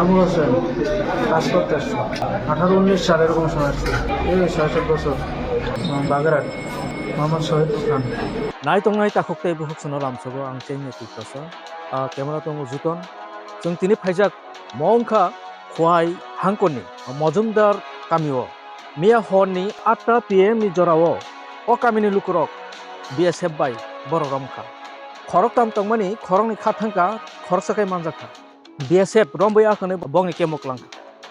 আবুল হোসেন কাজ করতে আসছে 18-19 সালে এরকম সময় আসছে এই 6-7 বছর বাগেরহাট মোহাম্মদ শহীদ খান नाय तंनाय ताखोक्ते बुहुक सोनो रामसोगो आं चेंनि तिक्तसा केमेरा तंग जुतन जों तिनि फाइजाक मौंखा खवाय हांकनि मजुमदार कामिओ मिया हरनि 8टा PM नि जराओ ओ कामिनि लुकुरक BSF बाय बररामखा खरक ताम तंगमानि खरंनि खाथांका खरसाखाय मानजाखा BSF रम्बै आखने बंनि केमकलां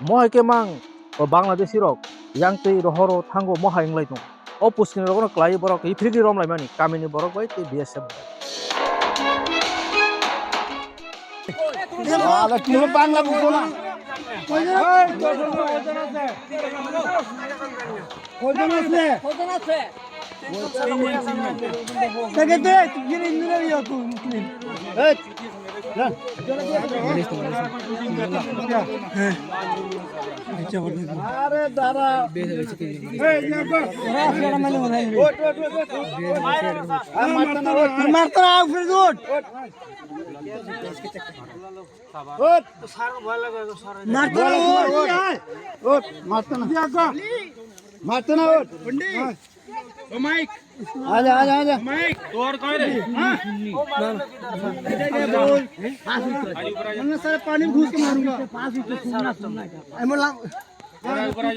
महैके मां बांलादेशी रक यांतै रहरो थांगो महायंलाय दं ओ पुस्किनि रगनो क्लाइ बरक इफ्रिगि रमलाय मानि कामिनि बरक बाय ते BSF আলা তুমি বাংলা বুঝো না কয়জন আছে দেখে দে তুই ইঞ্জিনিয়ার ইয়া তুই মুসলিম এই আরে দাঁড়া মারতো না ফিরজুট मारते ना माइक आजा आजा आजा माइक तोर कह रे हां मैं सारे पानी में घुस के मारूंगा 5 मिनट सुनना सुनना एमोला ऊपर आ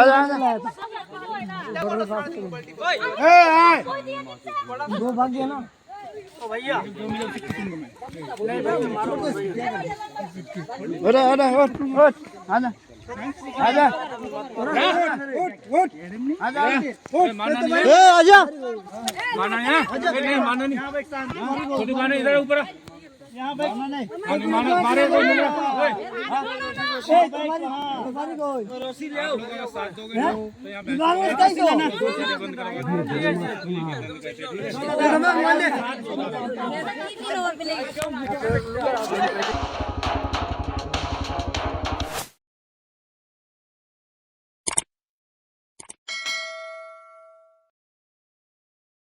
आजा आजा ए आए दो भाग गया ना ओ भैया अरे अरे उठ उठ आजा आजा उठ उठ आजा ए आजा माना है नहीं माना नहीं छोटी माना इधर ऊपर यहां बैठना नहीं माना मारे कोई नहीं ए तुम्हारी कोई रस्सी ले आओ साथ दोगे तो यहां दिमाग में कैसे हो बंद करोगे दिमाग मान ले